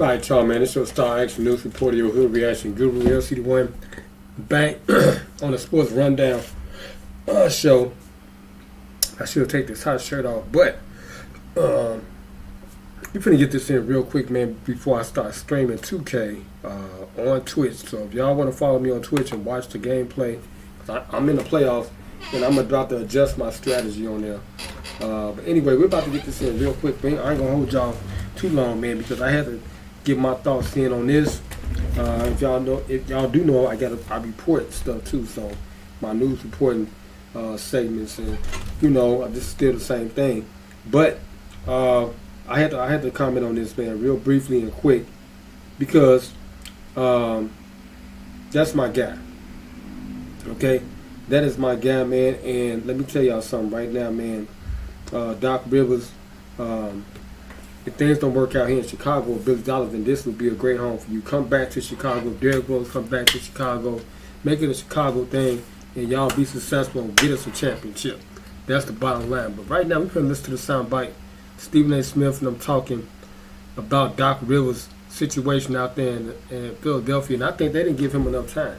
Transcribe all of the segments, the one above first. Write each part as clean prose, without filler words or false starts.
All right, y'all, man. This your Star Action News reporter, your hood reaction guru, LCDAONE, back on the Sports Rundown show. I should take this hot shirt off, but we're finna get this in real quick, man, before I start streaming 2K on Twitch. So if y'all want to follow me on Twitch and watch the gameplay, I'm in the playoffs, and I'm about to adjust my strategy on there. But anyway, we're about to get this in real quick, man. I ain't gonna hold y'all too long, man, because I had to get my thoughts in on this. If y'all do know, I report stuff too. So my news reporting segments, and this is still the same thing. But I had to comment on this, man, real briefly and quick, because that's my guy. Okay, that is my guy, man. And let me tell y'all something right now, man. Doc Rivers. If things don't work out here in Chicago, Billy Donovan, this would be a great home for you. Come back to Chicago. Derrick Rose, come back to Chicago. Make it a Chicago thing, and y'all be successful and get us a championship. That's the bottom line. But right now, we're going to listen to the soundbite. Stephen A. Smith and I'm talking about Doc Rivers' situation out there in Philadelphia, and I think they didn't give him enough time.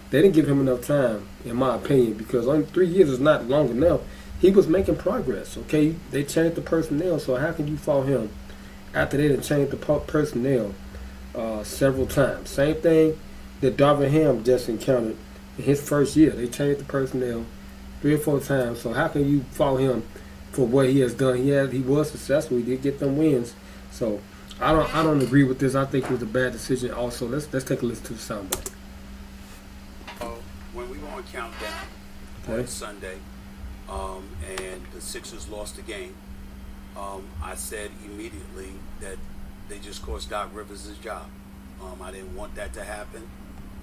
They didn't give him enough time, in my opinion, because only 3 years is not long enough. He was making progress, okay? They changed the personnel, so how can you fault him after they done changed the personnel several times? Same thing that Darvin Ham just encountered in his first year. They changed the personnel 3 or 4 times, so how can you fault him for what he has done? He was successful. He did get them wins. So I don't agree with this. I think it was a bad decision. Also, let's take a listen to the soundbite. When we were on countdown on Sunday, and the Sixers lost the game, I said immediately that they just cost Doc Rivers his job. I didn't want that to happen,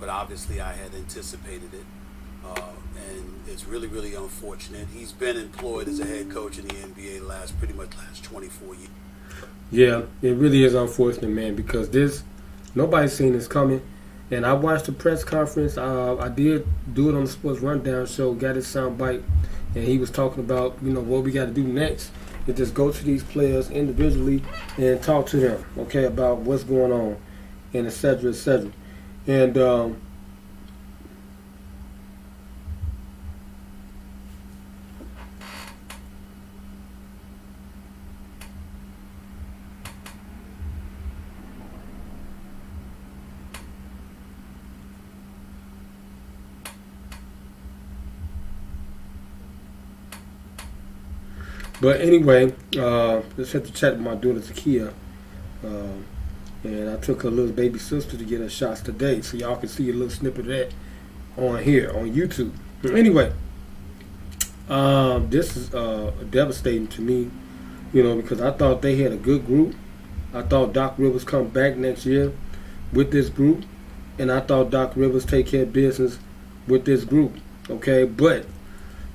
but obviously I had anticipated it, and it's really, really unfortunate. He's been employed as a head coach in the NBA pretty much last 24 years. Yeah, it really is unfortunate, man, because nobody's seen this coming. And I watched the press conference. I did do it on the Sports Rundown show, got his soundbite, and he was talking about, what we got to do next is just go to these players individually and talk to them, okay, about what's going on, and et cetera, et cetera. And but anyway, just had to chat with my daughter Takia, and I took her little baby sister to get her shots today, so y'all can see a little snippet of that on here on YouTube. Anyway, this is devastating to me, because I thought they had a good group. I thought Doc Rivers come back next year with this group, and I thought Doc Rivers take care of business with this group. Okay, but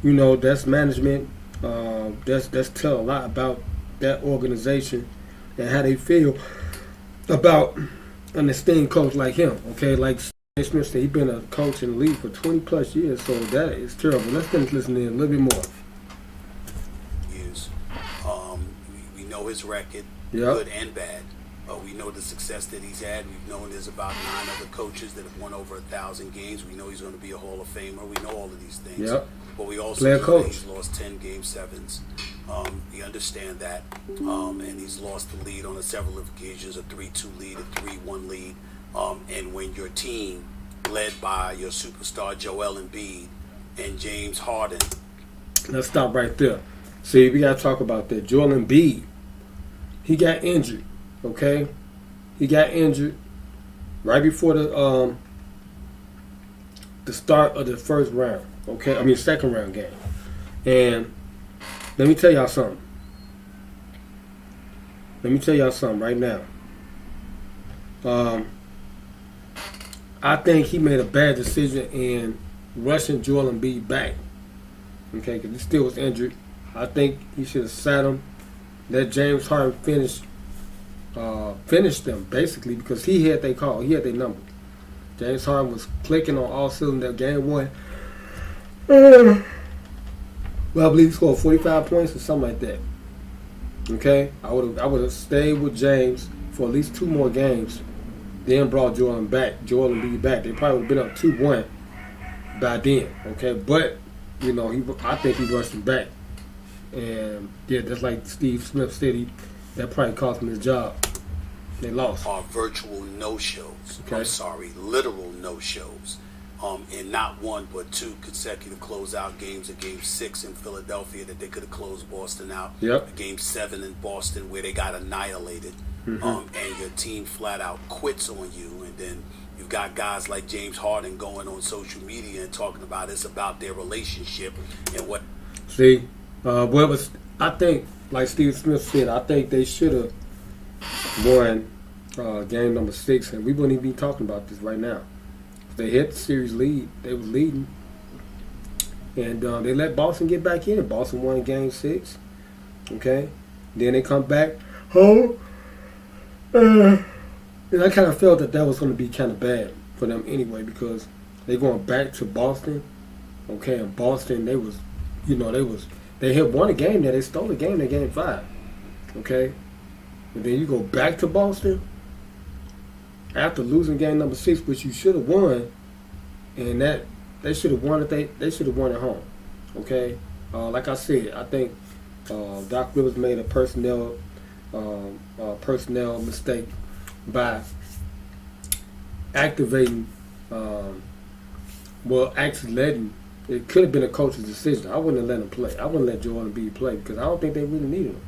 that's management. That's tell a lot about that organization and how they feel about an esteemed coach like him. Okay, like Smith said, he's been a coach in the league for 20 plus years, so that is terrible. Let's finish listening a little bit more. We know his record, yep, good and bad. We know the success that he's had. We've known there's about 9 other coaches that have won over 1,000 games. We know he's going to be a Hall of Famer. We know all of these things. Yep. But we also know that he's lost 10 Game 7s. We understand that. And he's lost the lead on several occasions, a 3-2 lead, a 3-1 lead. And when your team, led by your superstar Joel Embiid and James Harden. Let's stop right there. See, we got to talk about that. Joel Embiid, he got injured. Okay, he got injured right before the start of the first round. Okay, second round game. And let me tell y'all something. Right now. I think he made a bad decision in rushing Joel Embiid back. Okay, because he still was injured. I think he should have sat him, let James Harden finish them, basically, because he had their call. He had their number. James Harden was clicking on all cylinders. Game 1. Well, I believe he scored 45 points or something like that. Okay? I would have stayed with James for at least 2 more games, then brought Jordan B back, they probably would have been up 2-1 by then. Okay, but I think he rushed him back, and yeah, just like Steve Smith said, that probably cost him his job. They lost. Are virtual no-shows. Okay. I'm sorry, literal no-shows. And not 1 but 2 consecutive closeout games. A game 6 in Philadelphia that they could have closed Boston out. Yep. A game 7 in Boston where they got annihilated. Mm-hmm. And your team flat out quits on you. And then you've got guys like James Harden going on social media and talking about it's about their relationship and what. See, I think, like Steve Smith said, I think they should have won game number 6, and we wouldn't even be talking about this right now. They hit the series lead. They was leading, and they let Boston get back in. Boston won game 6. Okay, then they come back home, and I kind of felt that was going to be kind of bad for them anyway, because they going back to Boston. Okay, and Boston, they had won a game there. They stole a game in game 5. Okay, and then you go back to Boston after losing game number 6, which you should have won, and that they should have won it. They should have won at home. Okay, like I said, I think Doc Rivers made a personnel mistake by activating. Actually letting. It could have been a coach's decision. I wouldn't have let him play. I wouldn't let Jordan B play because I don't think they really needed him,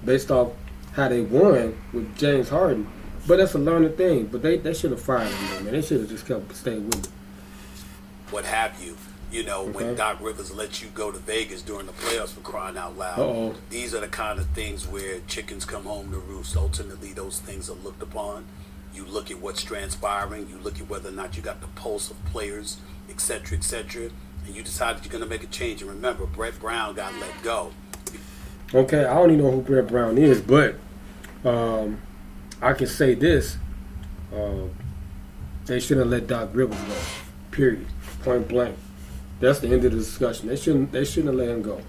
based off how they won with James Harden. But that's a learning thing. But they should have fired him, man. They should have just kept staying with him. What have you. Okay. When Doc Rivers lets you go to Vegas during the playoffs, for crying out loud. Uh-oh. These are the kind of things where chickens come home to roost. Ultimately, those things are looked upon. You look at what's transpiring. You look at whether or not you got the pulse of players, et cetera, and you decide that you're going to make a change. And remember, Brett Brown got let go. Okay, I don't even know who Brett Brown is, but I can say this. They shouldn't let Doc Rivers go. Period. Point blank. That's the end of the discussion. They shouldn't have let him go.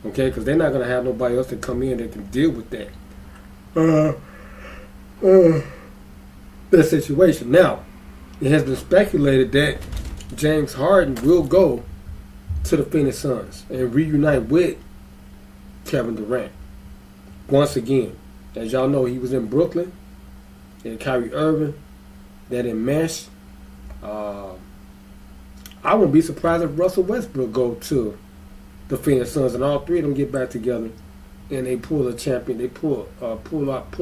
Okay, because they're not going to have nobody else to come in that can deal with that. That situation. Now, it has been speculated that James Harden will go to the Phoenix Suns and reunite with Kevin Durant. Once again, as y'all know, he was in Brooklyn and Kyrie Irving. That didn't mesh. I wouldn't be surprised if Russell Westbrook go to the Phoenix Suns and all 3 of them get back together and they pull a champion. They pull out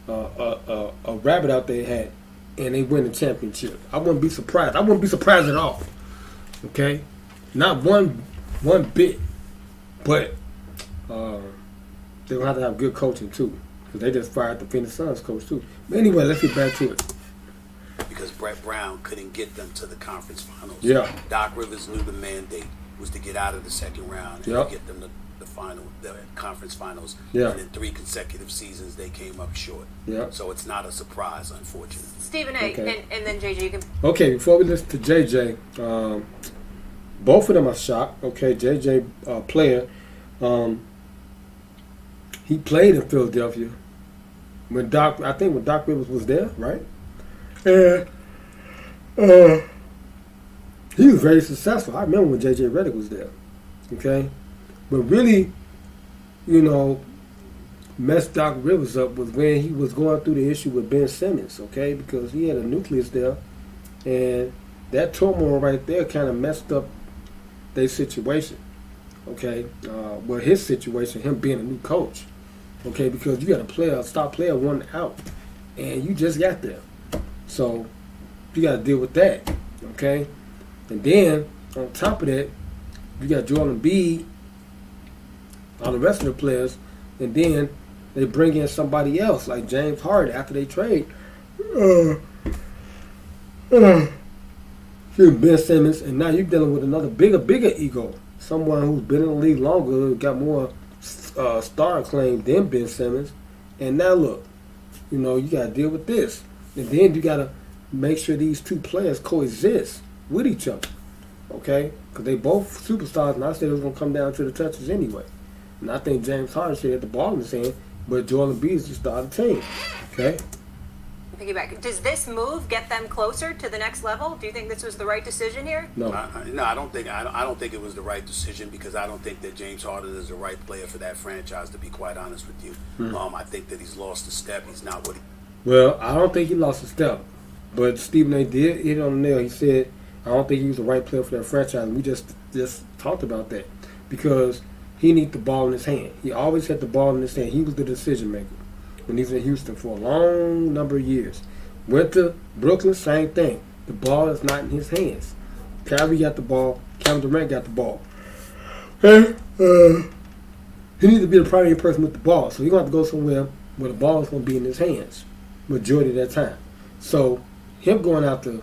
a rabbit out their hat and they win the championship. I wouldn't be surprised. I wouldn't be surprised at all. Okay, not one bit. But they're gonna have to have good coaching too, because they just fired the Phoenix Suns coach too. But anyway, let's get back to it. Because Brett Brown couldn't get them to the conference finals. Yeah. Doc Rivers knew the mandate was to get out of the second round and Yep. get them to the conference finals. Yeah. And in 3 consecutive seasons, they came up short. Yeah. So it's not a surprise, unfortunately. Stephen A. Okay. And then JJ, you can. Okay, before we listen to JJ, both of them are shocked. Okay, JJ player, he played in Philadelphia when Doc Rivers was there, right? And he was very successful. I remember when JJ Redick was there. Okay, but really, messed Doc Rivers up was when he was going through the issue with Ben Simmons. Okay, because he had a nucleus there, and that turmoil right there kind of messed up their situation. Okay, well, his situation, him being a new coach. Okay, because you got a star player one out, and you just got there, so you got to deal with that. Okay, and then on top of that, you got Joel Embiid, all the rest of the players, and then they bring in somebody else like James Harden after they trade. Ben Simmons, and now you're dealing with another bigger ego. Someone who's been in the league longer, got more star acclaim than Ben Simmons. And now look, you got to deal with this. And then you got to make sure these two players coexist with each other. Okay? Because they both superstars, and I said it was going to come down to the touches anyway. And I think James Harden should have the ball in his hand, but Joel Embiid is the star of the team. Okay? Piggyback. Does this move get them closer to the next level? Do you think this was the right decision here? No. No, I don't think. I don't think it was the right decision because I don't think that James Harden is the right player for that franchise. To be quite honest with you, I think that he's lost a step. He's not what he. Well, I don't think he lost a step, but Stephen A. did hit on the nail. He said, "I don't think he was the right player for that franchise." And we just talked about that because he needs the ball in his hand. He always had the ball in his hand. He was the decision maker when he was in Houston for a long number of years. Went to Brooklyn, same thing. The ball is not in his hands. Kyrie got the ball. Kevin Durant got the ball. Hey, he needs to be the primary person with the ball. So he's going to have to go somewhere where the ball is going to be in his hands majority of that time. So him going out to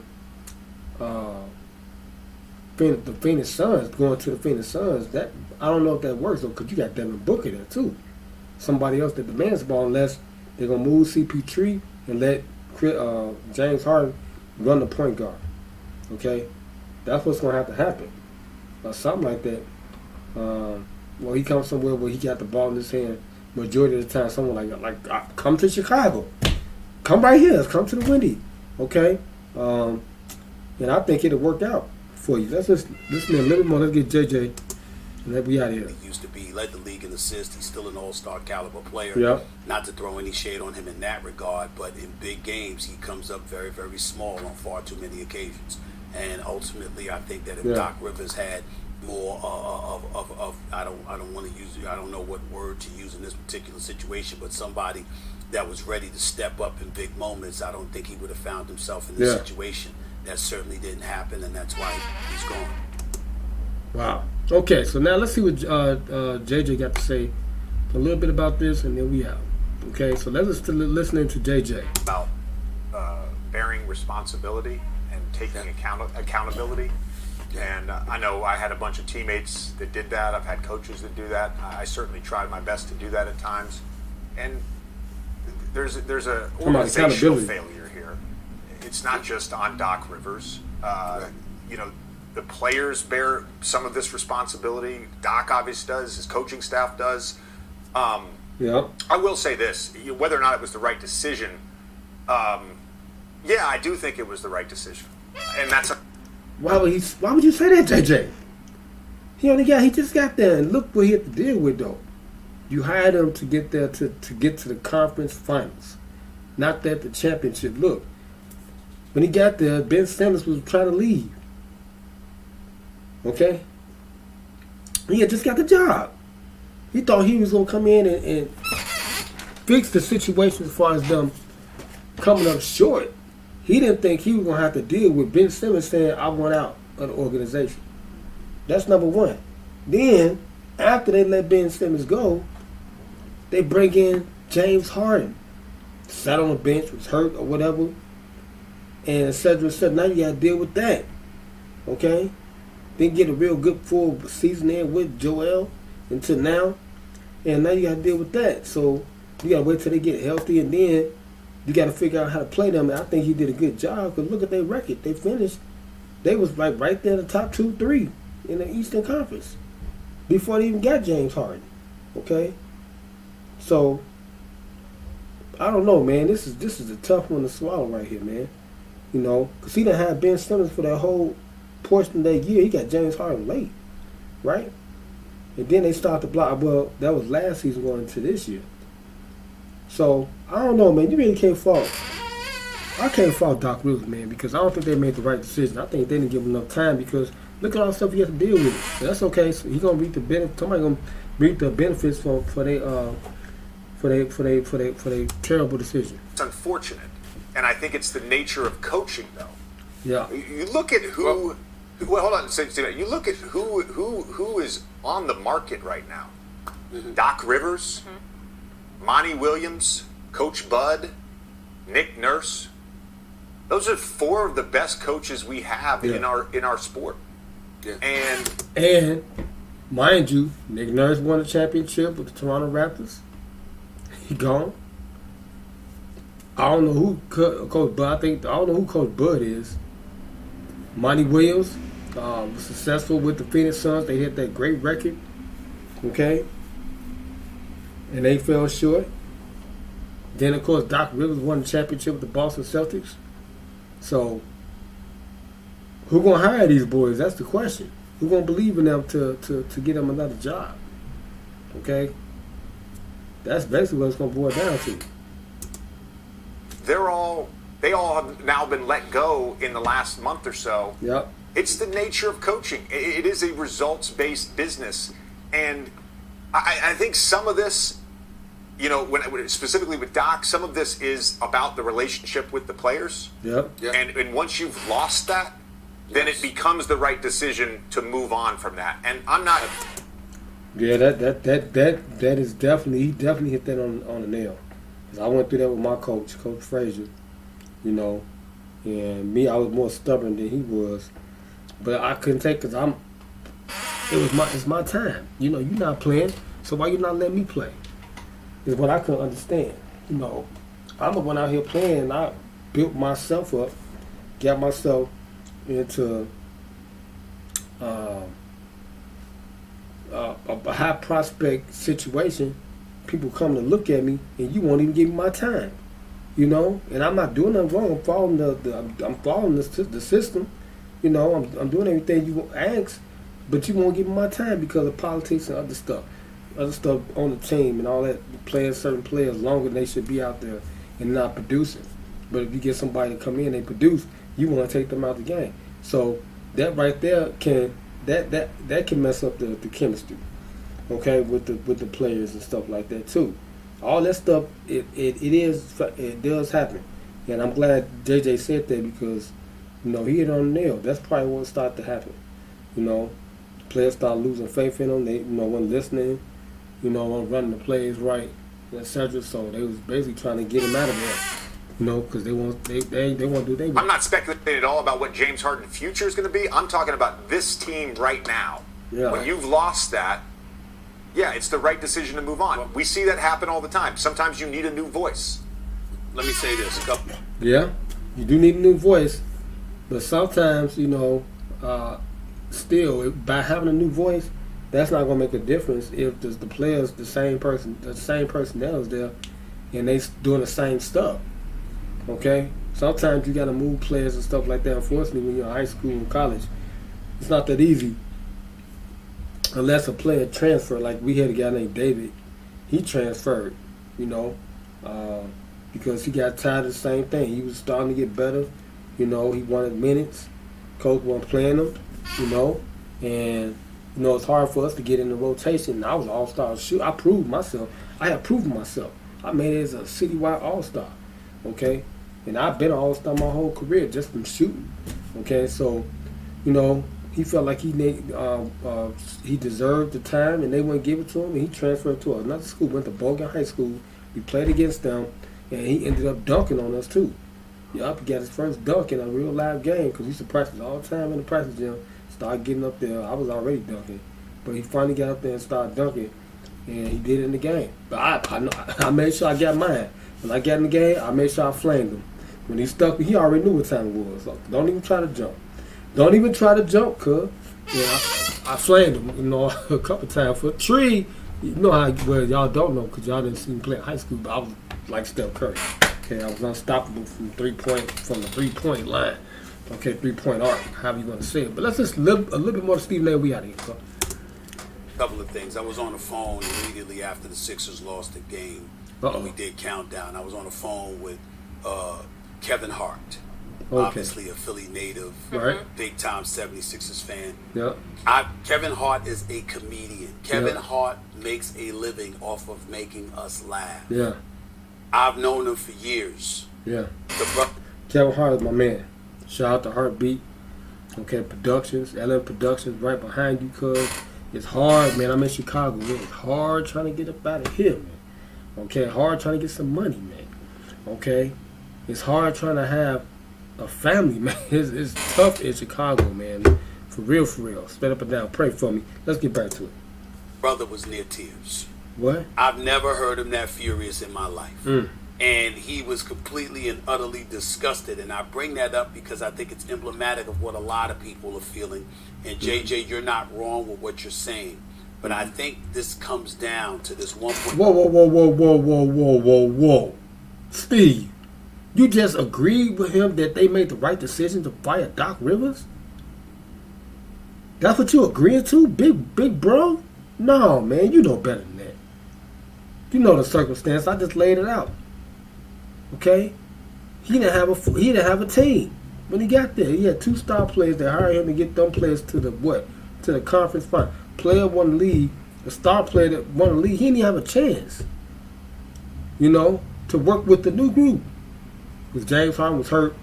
the Phoenix Suns, going to the Phoenix Suns, that I don't know if that works though, because you got Devin Booker there too. Somebody else that demands the ball unless they're going to move CP3 and let James Harden run the point guard. Okay? That's what's going to have to happen. Or something like that. Well, he comes somewhere where he got the ball in his hand majority of the time. Someone like come to Chicago. Come right here. Come to the Windy. Okay? And I think it'll work out for you. Let's just listen a little more. Let's get JJ and let me out of here. He used to be. He led the league in assists. He's still an all-star caliber player. Yeah. Not to throw any shade on him in that regard, but in big games, he comes up very, very small on far too many occasions. And ultimately, I think that if Doc Rivers had more of I don't want to use, I don't know what word to use in this particular situation, but somebody that was ready to step up in big moments, I don't think he would have found himself in this situation. That certainly didn't happen, and that's why he's gone. Wow. Okay, so now let's see what JJ got to say a little bit about this, and then we out. Okay, so let's listen to JJ. About bearing responsibility and taking accountability. And I know I had a bunch of teammates that did that. I've had coaches that do that. I certainly tried my best to do that at times. And there's a organizational failure here. It's not just on Doc Rivers. You know, the players bear some of this responsibility. Doc obviously does. His coaching staff does. Yeah. I will say this: whether or not it was the right decision, yeah, I do think it was the right decision, and that's. Why would you say that, JJ? He just got there, and look what he had to deal with though. You hired him to get there to get to the conference finals, not that the championship. Look, when he got there, Ben Simmons was trying to leave. Okay, he had just got the job. He thought he was gonna come in and fix the situation as far as them coming up short. He didn't think he was going to have to deal with Ben Simmons saying, I want out of the organization. That's number one. Then, after they let Ben Simmons go, they bring in James Harden. Sat on the bench, was hurt or whatever, and et cetera, et cetera. Now you got to deal with that. Okay? Didn't get a real good full season in with Joel until now. And now you got to deal with that. So, you got to wait till they get healthy, and then you got to figure out how to play them. And I think he did a good job because look at their record. They finished. They was like right there in the top 2-3 in the Eastern Conference before they even got James Harden. Okay, so I don't know, man. This is a tough one to swallow right here, man. You know, because he done had Ben Simmons for that whole portion of that year. He got James Harden late, right? And then they start to block. Well, that was last season going into this year. So, I don't know, man. You really can't fault. I can't fault Doc Rivers, man, because I don't think they made the right decision. I think they didn't give him enough time because look at all the stuff he has to deal with. That's okay. So he's gonna reap the benefit. Somebody gonna reap the benefits for their terrible decision. It's unfortunate, and I think it's the nature of coaching, though. Yeah. You look at who. Well, hold on. You look at who is on the market right now. Mm-hmm. Doc Rivers. Mm-hmm. Monty Williams, Coach Bud, Nick Nurse. Those are four of the best coaches we have in our sport. Yeah. And mind you, Nick Nurse won a championship with the Toronto Raptors. He gone. I don't know who Coach Bud. I don't know who Coach Bud is. Monty Williams was successful with the Phoenix Suns. They had that great record. Okay. and they fell short. Then, of course, Doc Rivers won the championship with the Boston Celtics. So, who gonna hire these boys? That's the question. Who gonna believe in them to get them another job? Okay, that's basically what it's gonna boil down to. They all have now been let go in the last month or so. Yep. It's the nature of coaching. It is a results-based business, and I think some of this, you know, when specifically with Doc, some of this is about the relationship with the players. Yep. Yeah. And once you've lost that, then it becomes the right decision to move on from that. And I'm not. Yeah, that is definitely, he definitely hit that on the nail. 'Cause I went through that with my coach, Coach Frazier, you know, and me, I was more stubborn than he was, but I couldn't take because it's my time. You know, you're not playing, so why you not letting me play? Is what I couldn't understand. You know, I'm the one out here playing. And I built myself up, got myself into a high prospect situation. People come to look at me, and you won't even give me my time. You know, and I'm not doing nothing wrong. I'm following I'm following the system. You know, I'm doing everything you ask, but you won't give me my time because of politics and other stuff on the team and all that. Playing certain players longer than they should be out there and not producing. But if you get somebody to come in and produce, you want to take them out the game. So that right there can mess up the chemistry, okay, with the players and stuff like that too. All that stuff it does happen, and I'm glad JJ said that because you know he hit on the nail. That's probably what started to happen. You know, players start losing faith in them. They weren't listening. You know, weren't running the plays right, etc. So they was basically trying to get him out of there. You know, because they want to do their work. I'm not speculating at all about what James Harden's future is going to be. I'm talking about this team right now. Yeah. When you've lost that, yeah, it's the right decision to move on. We see that happen all the time. Sometimes you need a new voice. Let me say this. Yeah, you do need a new voice, but sometimes, you know, still, by having a new voice, that's not going to make a difference if the players, the same personnel is there, and they doing the same stuff. Okay? Sometimes you got to move players and stuff like that. Unfortunately, when you're in high school and college, it's not that easy. Unless a player transfer, like we had a guy named David, he transferred, you know, because he got tired of the same thing. He was starting to get better, you know, he wanted minutes. Coach wasn't playing him, you know, and, you know, it's hard for us to get in the rotation. I was an all-star shooter. I proved myself. I have proven myself. I made it as a citywide all-star, okay? And I've been an all-star my whole career just from shooting, okay? So, you know, he felt like he deserved the time, and they wouldn't give it to him, and he transferred to another school, went to Bogan High School. We played against them, and he ended up dunking on us, too. Yup, he got his first dunk in a real live game because he used to practice all the time in the practice gym. Started getting up there. I was already dunking, but he finally got up there and started dunking, and he did it in the game. But I made sure I got mine. When I got in the game, I made sure I flamed him. When he stuck me, he already knew what time it was. So don't even try to jump. Don't even try to jump, cuz. Yeah, I flamed him, you know, a couple times for a tree. You know how, well, y'all don't know because y'all didn't see me play in high school, but I was like Steph Curry. Okay, I was unstoppable from the 3-point line. Okay, 3-point arc, however you want to say it. But let's just a little bit more to Steve Nair. We out of here, cuz. Couple of things. I was on the phone immediately after the Sixers lost the game. Uh-oh. And we did countdown. I was on the phone with Kevin Hart. Okay. Obviously a Philly native, Right. big time 76ers fan. Yep. Kevin Hart is a comedian. Kevin Yeah. Hart makes a living off of making us laugh. Yeah. I've known him for years. Yeah. The Kevin Hart is my man. Shout out to Heartbeat. Okay, Productions, LM Productions, right behind you, cuz it's hard, man. I'm in Chicago, man. It's hard trying to get up out of here, man. Okay, hard trying to get some money, man. Okay, it's hard trying to have a family, man. It's tough in Chicago, man. For real, for real. Straight up and down. Pray for me. Let's get back to it. brother was near tears. What? I've never heard him that furious in my life. Mm. And he was completely and utterly disgusted. And I bring that up because I think it's emblematic of what a lot of people are feeling. And JJ, you're not wrong with what you're saying. But I think this comes down to this one point. Whoa. Steve, you just agreed with him that they made the right decision to fire Doc Rivers? That's what you agreeing to, big bro? No, man, you know better than that. You know the circumstance. I just laid it out. Okay? He didn't have a team when he got there. He had 2 star players that hired him to get them players to the what? To the conference final. Player won the league. The star player that won the league, he didn't have a chance. You know, to work with the new group. Because James Harden was hurt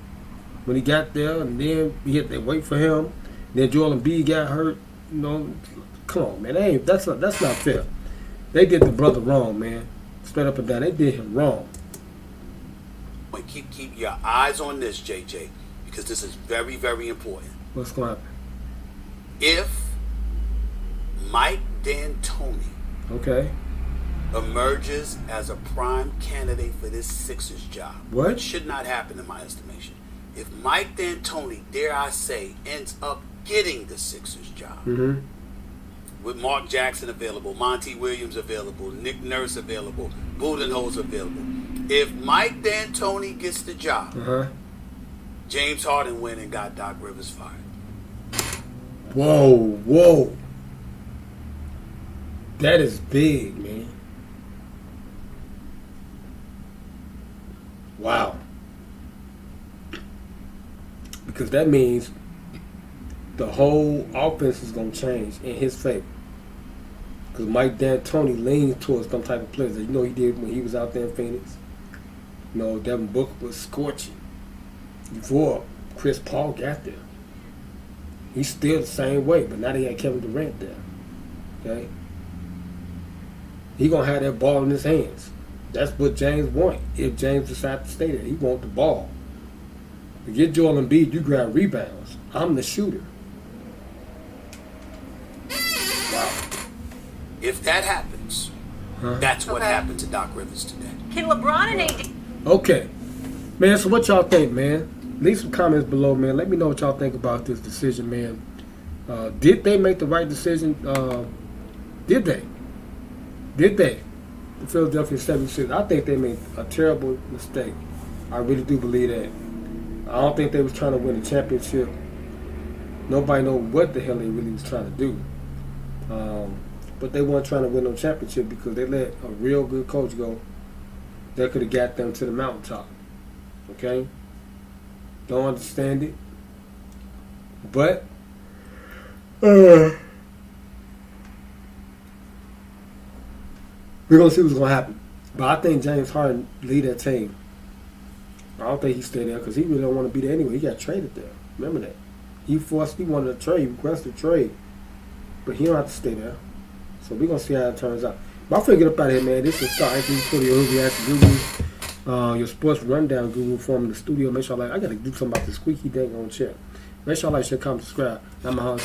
when he got there, and then we had to wait for him. Then Joel Embiid got hurt. You know, come on, man. That's not fair. They did the brother wrong, man. Straight up and down. They did him wrong. Keep your eyes on this, JJ, because this is very, very important. What's going to happen? If Mike D'Antoni Okay. emerges as a prime candidate for this Sixers job, What? which should not happen in my estimation. If Mike D'Antoni, dare I say, ends up getting the Sixers job, Mm-hmm. with Mark Jackson available, Monty Williams available, Nick Nurse available, Budenholzer available. If Mike D'Antoni gets the job, Uh-huh. James Harden went and got Doc Rivers fired. Whoa. That is big, man. Wow. Because that means the whole offense is going to change in his favor. Because Mike D'Antoni leans towards some type of players. You know he did when he was out there in Phoenix. You know, Devin Booker was scorching before Chris Paul got there. He's still the same way, but now they got Kevin Durant there. Okay? He going to have that ball in his hands. That's what James wants. If James decides to stay there, he want the ball. To get Joel Embiid, you grab rebounds. I'm the shooter. Wow. If that happens, that's what Okay. happened to Doc Rivers today. Can LeBron and AD? Okay. Man, so what y'all think, man? Leave some comments below, man. Let me know what y'all think about this decision, man. Did they make the right decision? Did they? The Philadelphia 76ers. I think they made a terrible mistake. I really do believe that. I don't think they was trying to win a championship. Nobody know what the hell they really was trying to do. But they weren't trying to win no championship because they let a real good coach go that could have got them to the mountaintop. Okay? Don't understand it. But we're going to see what's going to happen. But I think James Harden lead that team. I don't think he stay there because he really don't want to be there anyway. He got traded there. Remember that. He wanted a trade, requested a trade. But he don't have to stay there. So we're going to see how it turns out. But I'm finna get up out of here, man. This is Star Anthony for your Who Reaction Guru. Your sports rundown guru from the studio. Make sure I got to do something about this squeaky dang on chair. Make sure I like, share, comment, subscribe. I'm a hard